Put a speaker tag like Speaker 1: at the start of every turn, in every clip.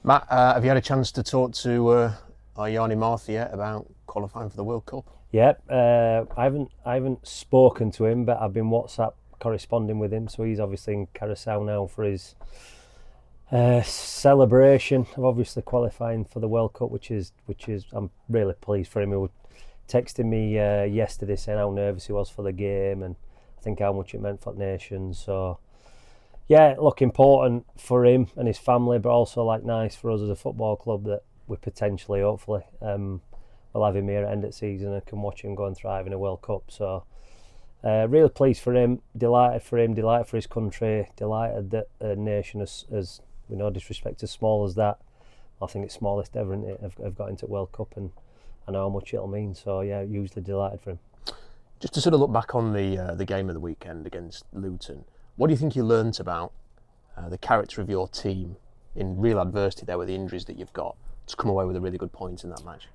Speaker 1: Matt, have you had a chance to talk to Yanni Martha yet about qualifying for the World Cup?
Speaker 2: Yep, I haven't spoken to him, but I've been WhatsApp corresponding with him. So he's obviously in Carousel now for his celebration of obviously qualifying for the World Cup, which is I'm really pleased for him. He was texting me yesterday saying how nervous he was for the game and I think how much it meant for the nation. So yeah, look, important for him and his family, but also like nice for us as a football club that we potentially, hopefully, we'll have him here at the end of the season and can watch him go and thrive in a World Cup. So really pleased for him, delighted for him, delighted for his country, delighted that a nation as with no disrespect as small as that, I think it's smallest ever, isn't it, have got into World Cup, and I know how much it'll mean. So yeah, hugely delighted for him.
Speaker 1: Just to sort of look back on the game of the weekend against Luton, what do you think you learnt about the character of your team in real adversity there with the injuries that you've got to come away with a really good point in that match?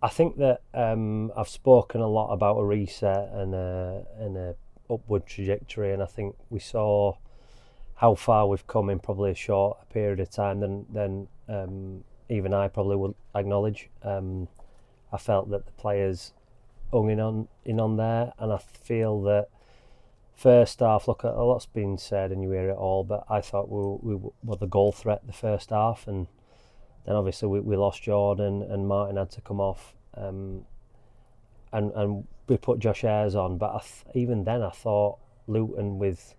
Speaker 2: I think that I've spoken a lot about a reset and a upward trajectory, and I think we saw how far we've come in probably a shorter period of time than even I probably would acknowledge. I felt that the players hung in on there, and I feel that first half, look, a lot's been said and you hear it all, but I thought we were the goal threat the first half, and then obviously we lost Jordan and Martin had to come off, and we put Josh Ayres on. But even then I thought Luton, with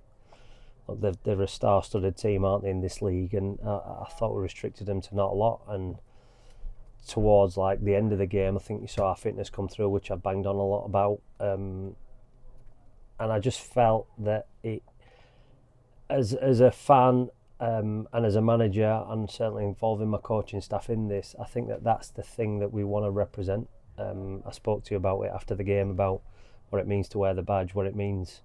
Speaker 2: they're a star-studded team, aren't they, in this league, and I thought we restricted them to not a lot. And towards like the end of the game, I think you saw our fitness come through, which I banged on a lot about, and I just felt that it, as a fan, and as a manager, and certainly involving my coaching staff in this, I think that that's the thing that we want to represent. I spoke to you about it after the game, about what it means to wear the badge, what it means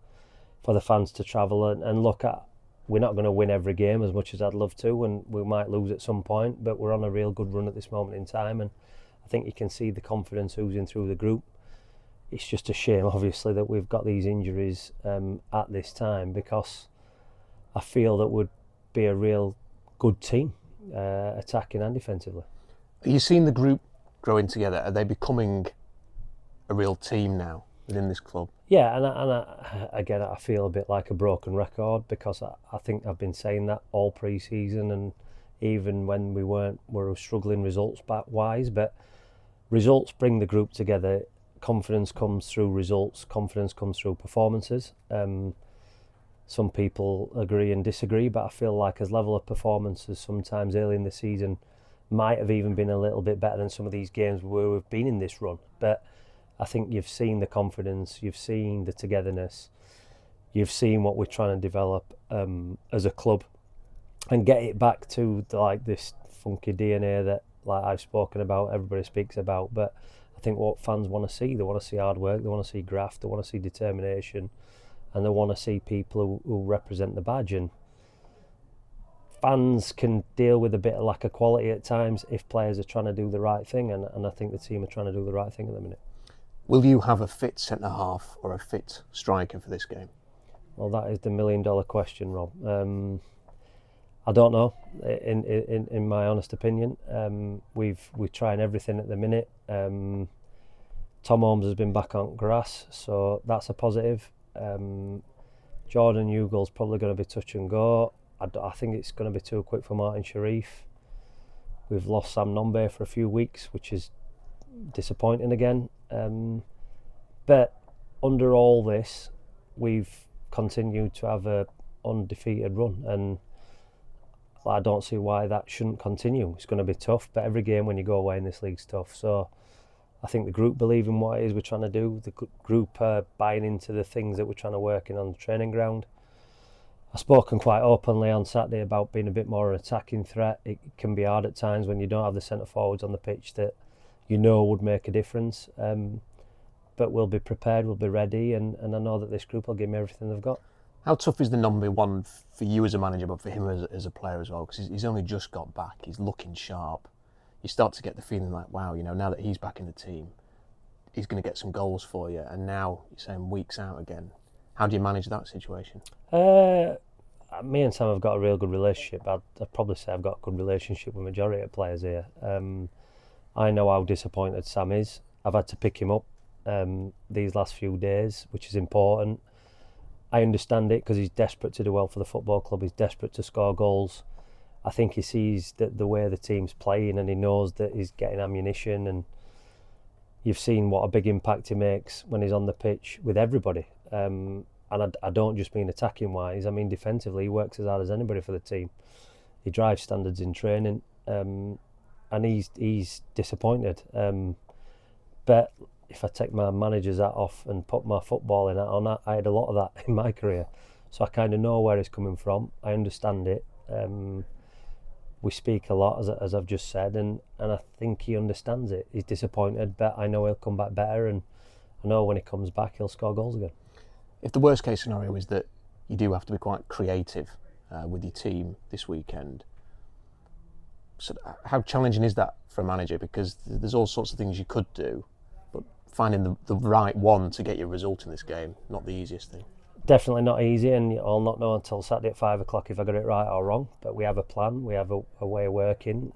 Speaker 2: for the fans to travel and look at. We're not going to win every game as much as I'd love to, and we might lose at some point, but we're on a real good run at this moment in time, and I think you can see the confidence oozing through the group. It's just a shame, obviously, that we've got these injuries at this time, because I feel that would be a real good team, attacking and defensively.
Speaker 1: Are you seeing the group growing together? Are they becoming a real team now within this club?
Speaker 2: Yeah, again, I feel a bit like a broken record, because I think I've been saying that all pre-season, and even when we were struggling results wise, but results bring the group together. Confidence comes through results, confidence comes through performances. Some people agree and disagree, but I feel like as level of performances sometimes early in the season might have even been a little bit better than some of these games where we've been in this run. But I think you've seen the confidence, you've seen the togetherness, you've seen what we're trying to develop as a club, and get it back to like this funky DNA that, like I've spoken about, everybody speaks about. But I think what fans want to see, they want to see hard work, they want to see graft, they want to see determination, and they want to see people who represent the badge. And fans can deal with a bit of lack of quality at times if players are trying to do the right thing, and I think the team are trying to do the right thing at the minute.
Speaker 1: Will you have a fit centre-half or a fit striker for this game?
Speaker 2: Well, that is the $1,000,000 question, Rob. I don't know, in my honest opinion. We're trying everything at the minute. Tom Holmes has been back on grass, so that's a positive. Jordan Hughel's probably going to be touch and go. I think it's going to be too quick for Martin Sharif. We've lost Sam Nombe for a few weeks, which is disappointing again. But under all this, we've continued to have a undefeated run, and I don't see why that shouldn't continue. It's going to be tough, but every game when you go away in this league's tough. So I think the group believe in what it is we're trying to do. The group are buying into the things that we're trying to work in on the training ground. I've spoken quite openly on Saturday about being a bit more an attacking threat. It can be hard at times when you don't have the centre forwards on the pitch that you know would make a difference. But we'll be prepared, we'll be ready, and I know that this group will give me everything they've got.
Speaker 1: How tough is the number one for you as a manager, but for him as a player as well? Because he's only just got back, he's looking sharp. You start to get the feeling like, wow, now that he's back in the team, he's going to get some goals for you. And now you're saying weeks out again. How do you manage that situation?
Speaker 2: me and Sam have got a real good relationship. I'd probably say I've got a good relationship with the majority of players here. I know how disappointed Sam is. I've had to pick him up these last few days, which is important. I understand it because he's desperate to do well for the football club. He's desperate to score goals. I think he sees the way the team's playing, and he knows that he's getting ammunition, and you've seen what a big impact he makes when he's on the pitch with everybody. And I don't just mean attacking wise, I mean defensively. He works as hard as anybody for the team. He drives standards in training, and he's disappointed. But if I take my manager's hat off and put my footballing hat on, I had a lot of that in my career. So I kind of know where he's coming from. I understand it. We speak a lot, as I've just said, and I think he understands it. He's disappointed, but I know he'll come back better, and I know when he comes back he'll score goals again.
Speaker 1: If the worst case scenario is that you do have to be quite creative with your team this weekend, so how challenging is that for a manager? Because there's all sorts of things you could do, but finding the right one to get your result in this game, not the easiest thing.
Speaker 2: Definitely not easy, and I'll not know until Saturday at 5 o'clock if I got it right or wrong. But we have a plan, we have a way of working.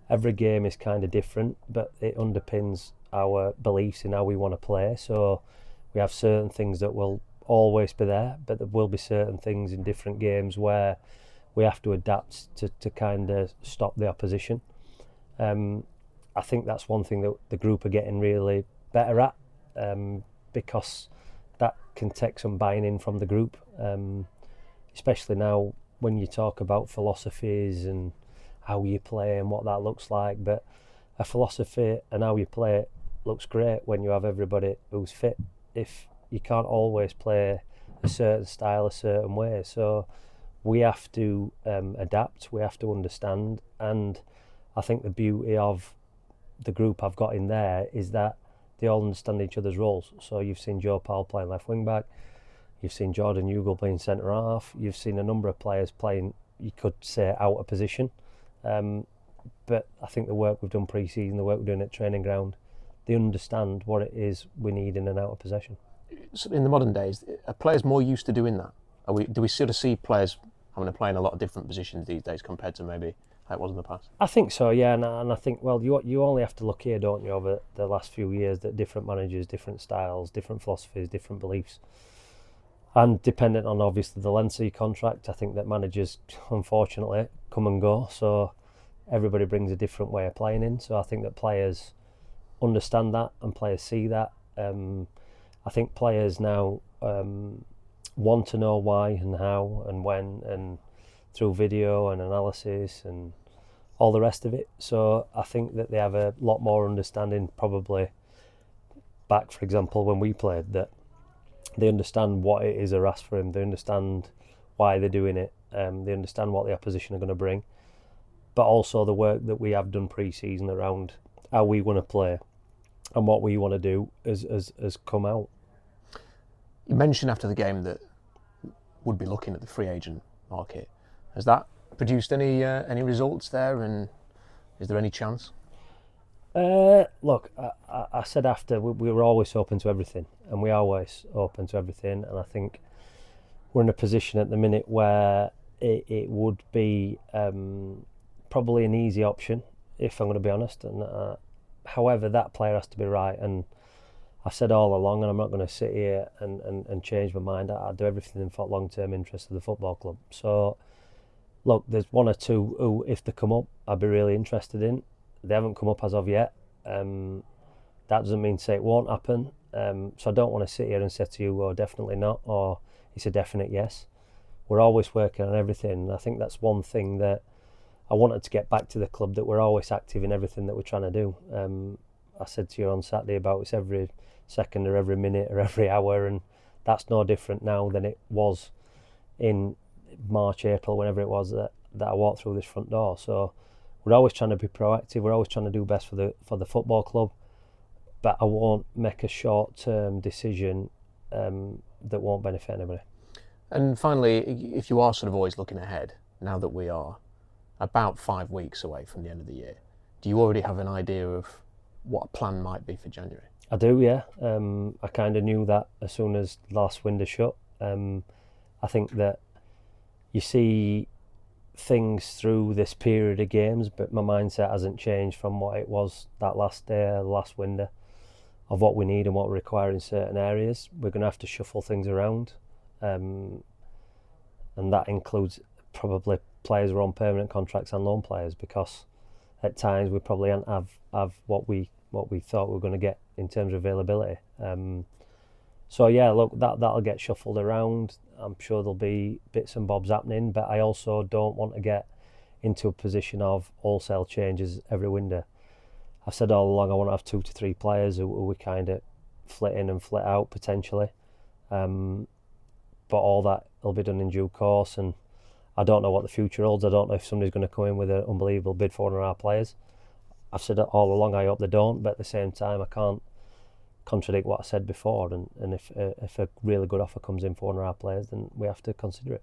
Speaker 2: Every game is kind of different, but it underpins our beliefs in how we want to play. So we have certain things that will always be there, but there will be certain things in different games where we have to adapt to kind of stop the opposition. I think that's one thing that the group are getting really better at, because that can take some buying in from the group, especially now when you talk about philosophies and how you play and what that looks like. But a philosophy and how you play it looks great when you have everybody who's fit. If you can't always play a certain style a certain way, so we have to adapt, we have to understand. And I think the beauty of the group I've got in there is that they all understand each other's roles. So you've seen Joe Powell playing left wing back, you've seen Jordan Hugo playing centre half, you've seen a number of players playing, you could say, out of position. But I think the work we've done pre-season, the work we're doing at training ground, they understand what it is we need in and out of possession.
Speaker 1: So in the modern days, are players more used to doing that? Do we sort of see players having to play in a lot of different positions these days compared to maybe how it was in the past?
Speaker 2: I think so, yeah, and I think, well, you only have to look here, don't you, over the last few years, that different managers, different styles, different philosophies, different beliefs, and dependent on obviously the length of your contract, I think that managers unfortunately come and go, so everybody brings a different way of playing in. So I think that players understand that and players see that. I think players now want to know why and how and when, and through video and analysis and all the rest of it. So I think that they have a lot more understanding, probably back, for example, when we played, that they understand what it is they're asked for him, they understand why they're doing it, they understand what the opposition are going to bring, but also the work that we have done pre-season around how we want to play and what we want to do has come out.
Speaker 1: You mentioned after the game that would be looking at the free agent market. Has that produced any results there, and is there any chance?
Speaker 2: Look, I said after, we were always open to everything, and we are always open to everything, and I think we're in a position at the minute where it would be probably an easy option, if I'm going to be honest. And however, that player has to be right, and I've said all along, and I'm not going to sit here and change my mind. I do everything for long-term interest of the football club. So, look, there's one or two who, if they come up, I'd be really interested in. They haven't come up as of yet. That doesn't mean to say it won't happen. So I don't want to sit here and say to you, oh, definitely not, or it's a definite yes. We're always working on everything. And I think that's one thing that I wanted to get back to the club, that we're always active in everything that we're trying to do. I said to you on Saturday about it's every second or every minute or every hour, and that's no different now than it was in March, April, whenever it was that I walked through this front door. So we're always trying to be proactive, we're always trying to do best for the football club, but I won't make a short-term decision that won't benefit anybody.
Speaker 1: And finally, if you are sort of always looking ahead, now that we are about 5 weeks away from the end of the year, do you already have an idea of what a plan might be for January?
Speaker 2: I do, yeah. I kind of knew that as soon as last window shut. I think that you see things through this period of games, but my mindset hasn't changed from what it was that last day, the last window, of what we need and what we require in certain areas. We're going to have to shuffle things around, and that includes probably players who are on permanent contracts and loan players, because at times we probably don't have what we thought we were going to get in terms of availability. So yeah, look, that'll get shuffled around. I'm sure there'll be bits and bobs happening, but I also don't want to get into a position of wholesale changes every window. I've said all along I want to have 2 to 3 players who we kind of flit in and flit out potentially, but all that will be done in due course. And I don't know what the future holds. I don't know if somebody's going to come in with an unbelievable bid for one of our players. I've said it all along, I hope they don't, but at the same time I can't contradict what I said before, and if a really good offer comes in for one of our players, then we have to consider it.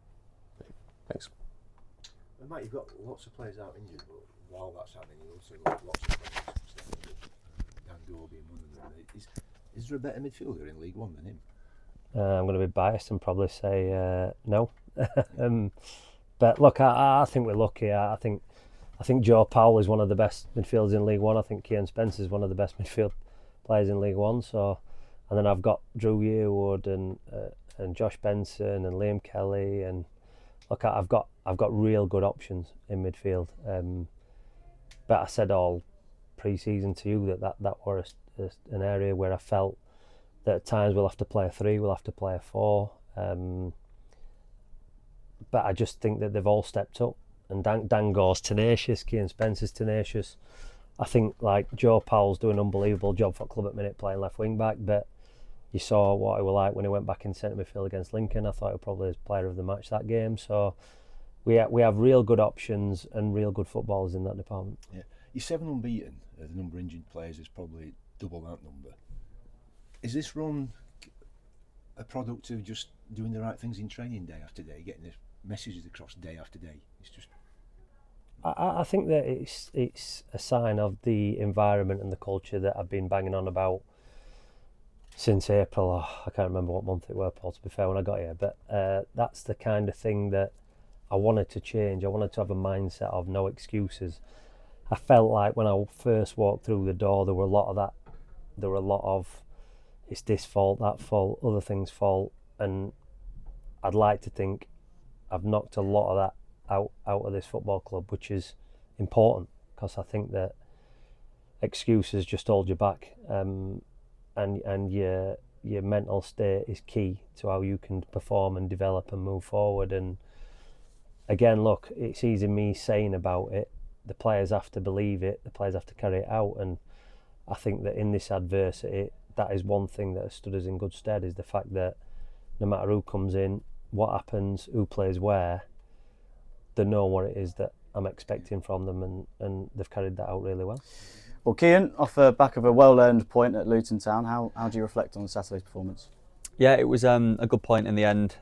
Speaker 1: Thanks.
Speaker 3: And Matt, you've got lots of players out injured, but while that's happening, you also got lots of players stepping up. Dan Gore being one of them. Is there a better midfielder in League One than him?
Speaker 2: I'm going to be biased and probably say no. But look, I think we're lucky. I think Joe Powell is one of the best midfielders in League One. I think Kian Spence is one of the best midfield players in League One. So, and then I've got Drew Yearwood and Josh Benson and Liam Kelly, and look, I've got real good options in midfield. But I said all pre-season to you that were an area where I felt that at times we'll have to play a 3, we'll have to play a 4. But I just think that they've all stepped up. And Dan Gore's tenacious, Kian Spence is tenacious. I think like Joe Powell's doing an unbelievable job for club at minute playing left wing back, but you saw what he was like when he went back in centre midfield against Lincoln. I thought he was probably his player of the match that game. So we have real good options and real good footballers in that department.
Speaker 3: Yeah, you're 7 unbeaten. The number of injured players is probably double that number. Is this run a product of just doing the right things in training day after day, getting the messages across day after day? It's just.
Speaker 2: I think that it's a sign of the environment and the culture that I've been banging on about since April. I can't remember what month it was, Paul, to be fair, when I got here. But that's the kind of thing that I wanted to change. I wanted to have a mindset of no excuses. I felt like when I first walked through the door, there were a lot of that. There were a lot of it's this fault, that fault, other things' fault, and I'd like to think I've knocked a lot of that out of this football club, which is important, because I think that excuses just hold you back, and your mental state is key to how you can perform and develop and move forward. And again, look, it's easy me saying about it. The players have to believe it. The players have to carry it out. And I think that in this adversity, that is one thing that has stood us in good stead, is the fact that no matter who comes in, what happens, who plays where, they know what it is that I'm expecting from them, and they've carried that out really well.
Speaker 4: Well, Kian, off the back of a well-earned point at Luton Town, how do you reflect on Saturday's performance?
Speaker 5: Yeah, it was a good point in the end.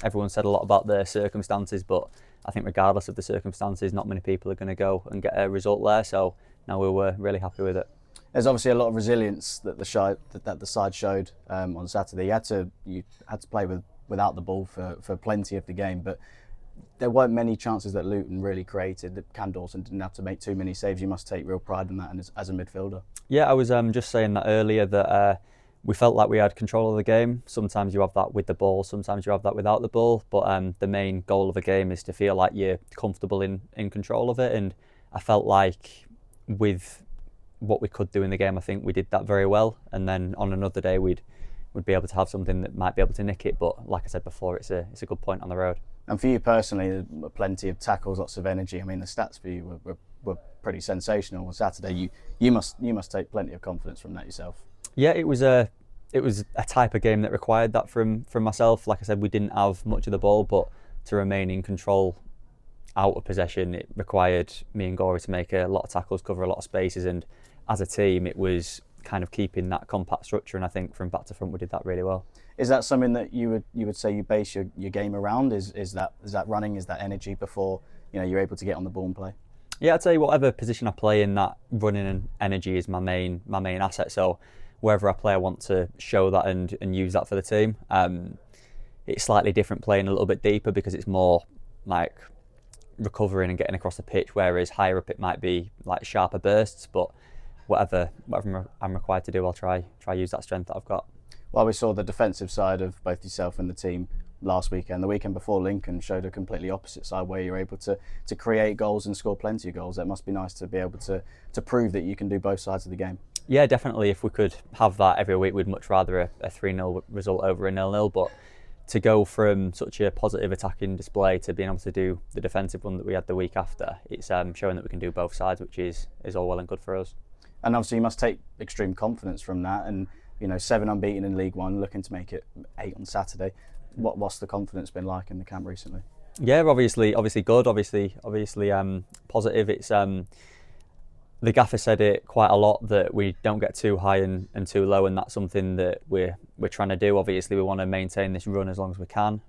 Speaker 5: Everyone said a lot about the circumstances, but I think regardless of the circumstances, not many people are going to go and get a result there. So now we were really happy with it.
Speaker 4: There's obviously a lot of resilience that the side showed on Saturday. You had to play without the ball for plenty of the game, but there weren't many chances that Luton really created. That Cam Dawson didn't have to make too many saves. You must take real pride in that, and as a midfielder. Yeah,
Speaker 5: I was just saying that earlier, that we felt like we had control of the game. Sometimes you have that with the ball, sometimes you have that without the ball, but the main goal of a game is to feel like you're comfortable in control of it, and I felt like with what we could do in the game, I think we did that very well, and then on another day we'd be able to have something that might be able to nick it. But like I said before, it's a good point on the road.
Speaker 4: And for you personally, there were plenty of tackles, lots of energy. I mean, the stats for you were pretty sensational on Saturday. You must take plenty of confidence from that yourself.
Speaker 5: Yeah, it was a type of game that required that from myself. Like I said, we didn't have much of the ball, but to remain in control out of possession, it required me and Gorey to make a lot of tackles, cover a lot of spaces, and as a team, it was kind of keeping that compact structure, and I think from back to front we did that really well.
Speaker 4: Is that something that you would say you base your game around? Is that running? Is that energy before you're able to get on the ball and play?
Speaker 5: Yeah, I'd say whatever position I play in, that running and energy is my main asset. So wherever I play, I want to show that and use that for the team. It's slightly different playing a little bit deeper because it's more like recovering and getting across the pitch, whereas higher up it might be like sharper bursts. But whatever I'm required to do, I'll try use that strength that I've got.
Speaker 4: Well, we saw the defensive side of both yourself and the team last weekend. The weekend before, Lincoln showed a completely opposite side where you're able to create goals and score plenty of goals. That must be nice to be able to prove that you can do both sides of the game.
Speaker 5: Yeah, definitely. If we could have that every week, we'd much rather a 3-0 result over a 0-0. But to go from such a positive attacking display to being able to do the defensive one that we had the week after, it's showing that we can do both sides, which is all well and good for us.
Speaker 4: And obviously you must take extreme confidence from that. And 7 unbeaten in League One, looking to make it 8 on Saturday. What's the confidence been like in the camp recently?
Speaker 5: Yeah, obviously good. Obviously, positive. It's the gaffer said it quite a lot that we don't get too high and too low, and that's something that we're trying to do. Obviously, we want to maintain this run as long as we can,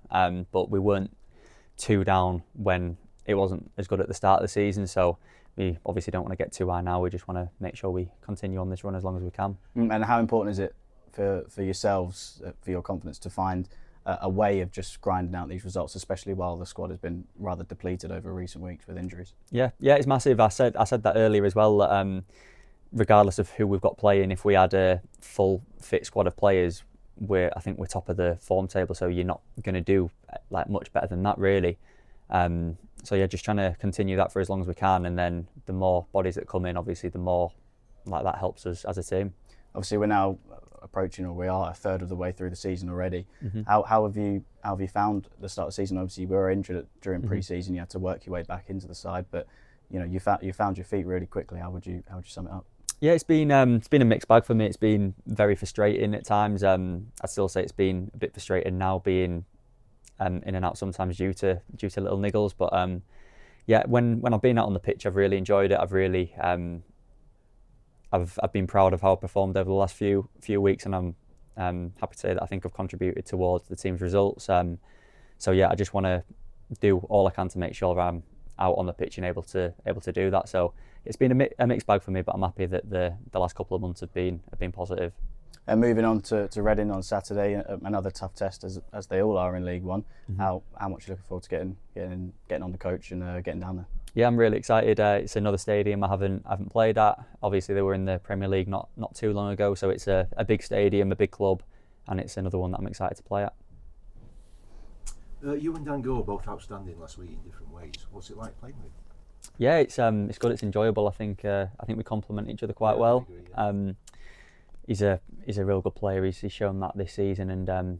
Speaker 5: but we weren't too down when it wasn't as good at the start of the season. So we obviously don't want to get too high now. We just want to make sure we continue on this run as long as we can.
Speaker 4: And how important is it for yourselves, for your confidence, to find a way of just grinding out these results, especially while the squad has been rather depleted over recent weeks with injuries?
Speaker 5: Yeah, it's massive. I said that earlier as well. That, regardless of who we've got playing, if we had a full fit squad of players, I think we're top of the form table. So you're not going to do like much better than that, really. So yeah, just trying to continue that for as long as we can, and then the more bodies that come in, obviously, the more like that helps us as a team.
Speaker 4: Obviously, we're now approaching, or we are a third of the way through the season already.
Speaker 5: Mm-hmm.
Speaker 4: How have you found the start of the season? Obviously, you were injured during pre-season. You had to work your way back into the side, but you found your feet really quickly. How would you sum it up? Yeah,
Speaker 5: it's been a mixed bag for me. It's been very frustrating at times. I'd still say it's been a bit frustrating now, being in and out sometimes due to little niggles. But yeah, when I've been out on the pitch, I've really enjoyed it. I've really I've been proud of how I performed over the last few weeks, and I'm happy to say that I think I've contributed towards the team's results. So yeah, I just want to do all I can to make sure I'm out on the pitch and able to do that. So it's been a mixed bag for me, but I'm happy that the last couple of months have been positive.
Speaker 4: And moving on to Reading on Saturday, another tough test as they all are in League One.
Speaker 5: Mm-hmm.
Speaker 4: How much are you looking forward to getting on the coach and getting down there?
Speaker 5: Yeah, I'm really excited. It's another stadium I haven't played at. Obviously, they were in the Premier League not too long ago, so it's a big stadium, a big club, and it's another one that I'm excited to play at.
Speaker 3: You and Dan Gore were both outstanding last week in different ways. What's it like playing with?
Speaker 5: Yeah, it's good. It's enjoyable. I think we complement each other quite well.
Speaker 3: I agree, yeah.
Speaker 5: He's a real good player. He's shown that this season, and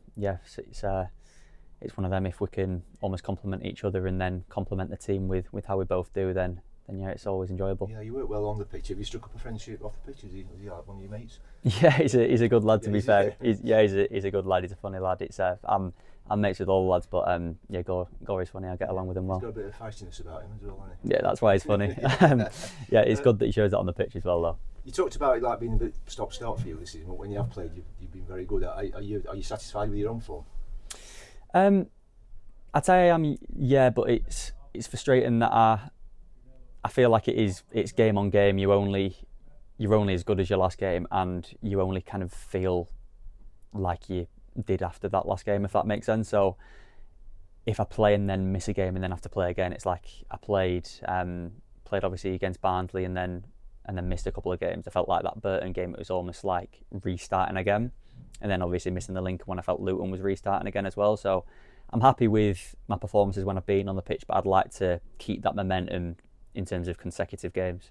Speaker 5: it's one of them. If we can almost complement each other and then complement the team with how we both do, then yeah, it's always enjoyable.
Speaker 3: Yeah, you work well on the pitch. Have you struck up a friendship off the pitch? Is he like one of your mates?
Speaker 5: Yeah, he's a good lad, to be fair. He's a good lad. He's a funny lad. It's I'm mates with all the lads, but yeah, Gore is funny. I get along with him well.
Speaker 3: He's got a bit of feistiness about him as well, hasn't he?
Speaker 5: Yeah, that's why he's funny. Yeah, it's good that he shows it on the pitch as well, though.
Speaker 3: You talked about it like being a bit stop-start for you this season, but when you have played, you've been very good. Are you satisfied with your own form?
Speaker 5: I'd say I am, yeah, but it's frustrating that I feel like it's game on game. You're only as good as your last game, and you only kind of feel like you did after that last game, if that makes sense. So if I play and then miss a game and then have to play again, it's like I played obviously against Barnsley and then missed a couple of games. I felt like that Burton game, it was almost like restarting again, and then obviously missing the Lincoln when I felt Luton was restarting again as well. So I'm happy with my performances when I've been on the pitch, but I'd like to keep that momentum in terms of consecutive games.